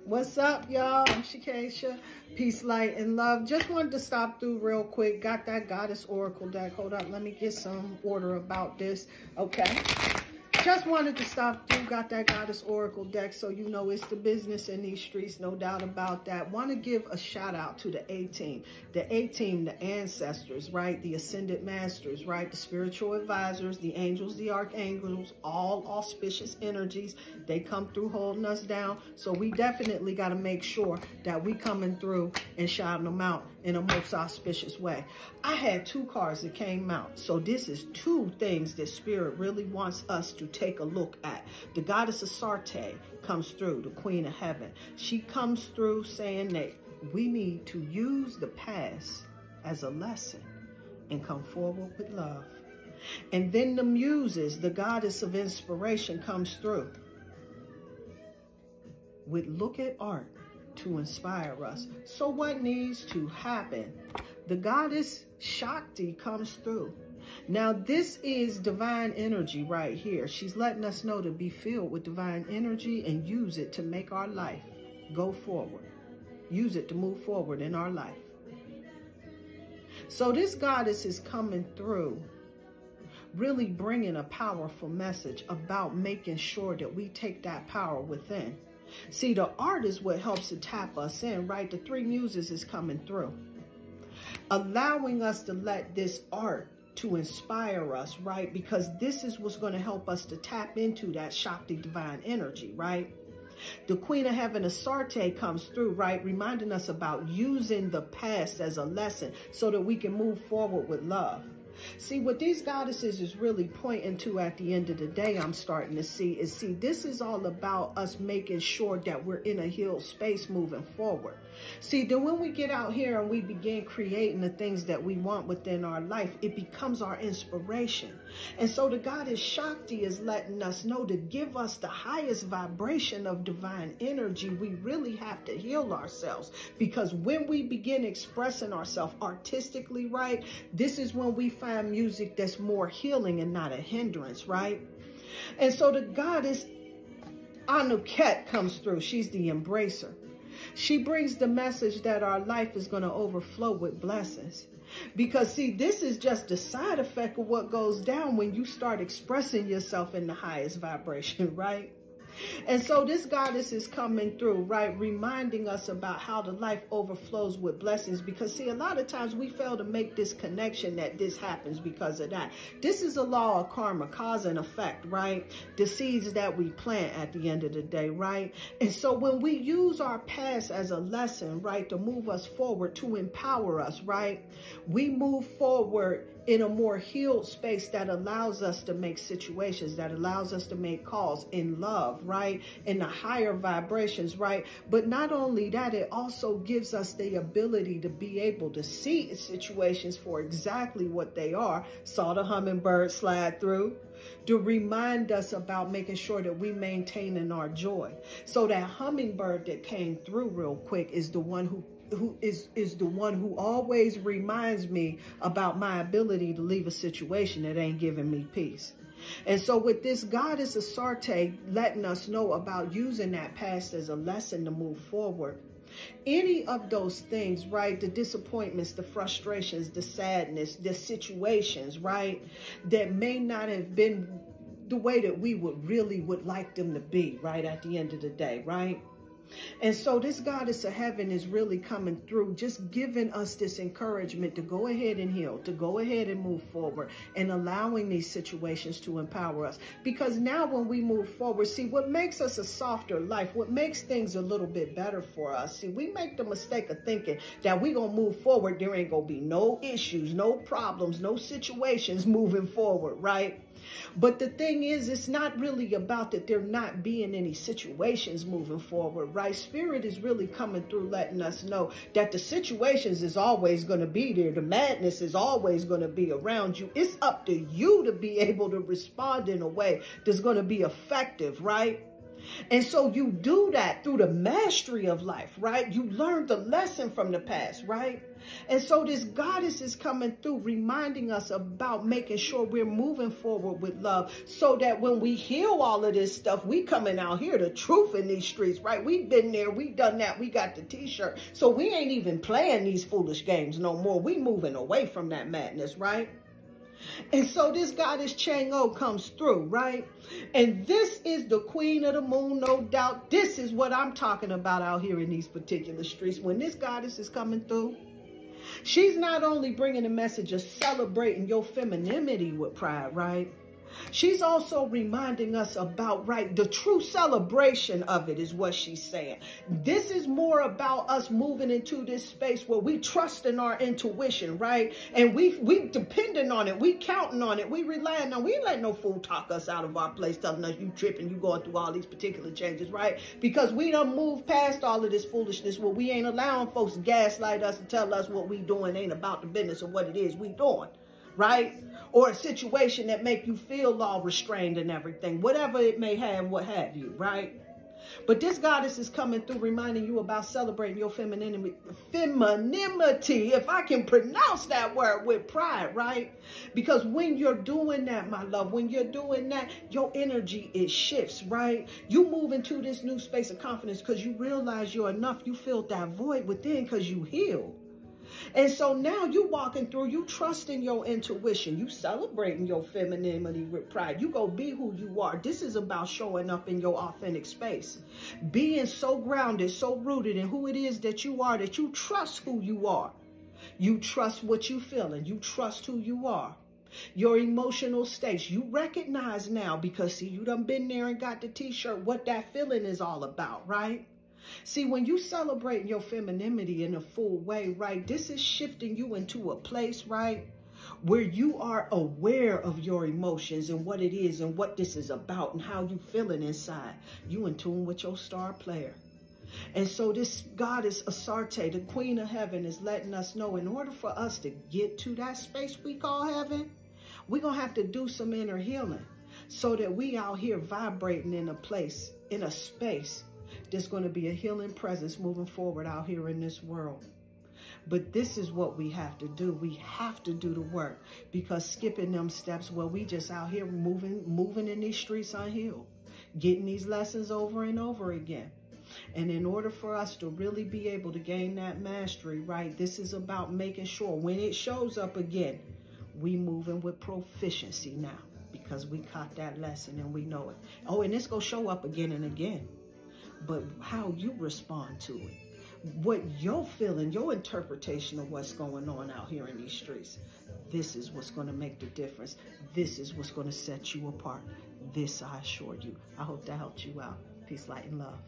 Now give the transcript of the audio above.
What's up, y'all? I'm Shakesha. Peace, light, and love. Just wanted to stop through real quick. Got that Goddess Oracle deck. Hold up. Let me get some order about this. Okay. Just wanted to stop through. Got that Goddess Oracle deck, so you know it's the business in these streets. No doubt about that. Want to give a shout out to the A-Team. The A-Team, the ancestors, right? The ascended masters, right? The spiritual advisors, the angels, the archangels, all auspicious energies. They come through holding us down. So we definitely got to make sure that we coming through and shouting them out in a most auspicious way. I had two cards that came out. So this is two things that Spirit really wants us to take a look at. The Goddess Astarte comes through, the Queen of Heaven. She comes through saying that we need to use the past as a lesson and come forward with love. And then the Muses, the Goddess of Inspiration, comes through with look at art to inspire us. So what needs to happen? The Goddess Shakti comes through. Now, this is divine energy right here. She's letting us know to be filled with divine energy and use it to make our life go forward. Use it to move forward in our life. So this goddess is coming through, really bringing a powerful message about making sure that we take that power within. See, the art is what helps to tap us in, right? The three muses is coming through, allowing us to let this art to inspire us, right? Because this is what's going to help us to tap into that Shakti divine energy, right? The Queen of Heaven, Astarte, comes through, right? Reminding us about using the past as a lesson so that we can move forward with love. See, what these goddesses is really pointing to at the end of the day, I'm starting to see, this is all about us making sure that we're in a healed space moving forward. See, then when we get out here and we begin creating the things that we want within our life, it becomes our inspiration. And so the Goddess Shakti is letting us know to give us the highest vibration of divine energy. We really have to heal ourselves, because when we begin expressing ourselves artistically, right, this is when we find music that's more healing and not a hindrance, right? And so the Goddess Anuket comes through. She's the embracer. She brings the message that our life is going to overflow with blessings. Because, see, this is just a side effect of what goes down when you start expressing yourself in the highest vibration, right? And so this goddess is coming through, right, reminding us about how the life overflows with blessings. Because, see, a lot of times we fail to make this connection that this happens because of that. This is a law of karma, cause and effect, right? The seeds that we plant at the end of the day, right? And so when we use our past as a lesson, right, to move us forward, to empower us, right, we move forward in a more healed space that allows us to make situations, that allows us to make calls in love, right? In the higher vibrations, right? But not only that, it also gives us the ability to be able to see situations for exactly what they are. Saw the hummingbird slide through to remind us about making sure that we maintain in our joy. So that hummingbird that came through real quick is the one who is the one who always reminds me about my ability to leave a situation that ain't giving me peace. And so with this Goddess Astarte letting us know about using that past as a lesson to move forward, any of those things, right, the disappointments, the frustrations, the sadness, the situations, right, that may not have been the way that we would like them to be, right, at the end of the day, right? And so this Goddess of Heaven is really coming through, just giving us this encouragement to go ahead and heal, to go ahead and move forward, and allowing these situations to empower us. Because now when we move forward, see, what makes us a softer life, what makes things a little bit better for us, see, we make the mistake of thinking that we're going to move forward, there ain't going to be no issues, no problems, no situations moving forward, right? But the thing is, it's not really about that there not being any situations moving forward, right? Spirit is really coming through letting us know that the situations is always going to be there. The madness is always going to be around you. It's up to you to be able to respond in a way that's going to be effective, right? And so you do that through the mastery of life, right? You learn the lesson from the past, right? And so this goddess is coming through, reminding us about making sure we're moving forward with love, so that when we heal all of this stuff, we coming out here, the truth in these streets, right? We've been there, we done that, we got the t-shirt. So we ain't even playing these foolish games no more. We moving away from that madness, right? And so this goddess Chang'o comes through, right? And this is the queen of the moon, no doubt. This is what I'm talking about out here in these particular streets. When this goddess is coming through, she's not only bringing a message of celebrating your femininity with pride, right? She's also reminding us about, right, the true celebration of it is what she's saying. This is more about us moving into this space where we trust in our intuition, right? And we depending on it. We counting on it. We relying on. We ain't letting no fool talk us out of our place, telling us you tripping, you going through all these particular changes, right? Because we done moved past all of this foolishness where we ain't allowing folks to gaslight us and tell us what we doing ain't about the business of what it is we doing. Right? Or a situation that make you feel all restrained and everything, whatever it may have, what have you, right? But this goddess is coming through, reminding you about celebrating your femininity, if I can pronounce that word, with pride, right? Because when you're doing that, my love, when you're doing that, your energy, it shifts, right? You move into this new space of confidence because you realize you're enough. You filled that void within because you healed. And so now you walking through, you trusting your intuition, you celebrating your femininity with pride. You go be who you are. This is about showing up in your authentic space, being so grounded, so rooted in who it is that you are, that you trust who you are. You trust what you feeling. You trust who you are. Your emotional states, you recognize now, because see, you done been there and got the t-shirt, what that feeling is all about, right? See, when you celebrate your femininity in a full way, right, this is shifting you into a place, right, where you are aware of your emotions and what it is and what this is about and how you feeling inside. You in tune with your star player. And so this goddess Astarte, the queen of heaven, is letting us know in order for us to get to that space we call heaven, we're going to have to do some inner healing so that we out here vibrating in a place, in a space, there's going to be a healing presence moving forward out here in this world. But this is what we have to do. We have to do the work, because skipping them steps where we just out here moving in these streets unhealed, getting these lessons over and over again. And in order for us to really be able to gain that mastery, right, this is about making sure when it shows up again, we moving with proficiency now, because we caught that lesson and we know it. Oh, and it's going to show up again and again. But how you respond to it, what you're feeling, your interpretation of what's going on out here in these streets, this is what's going to make the difference. This is what's going to set you apart. This I assure you. I hope that helped you out. Peace, light, and love.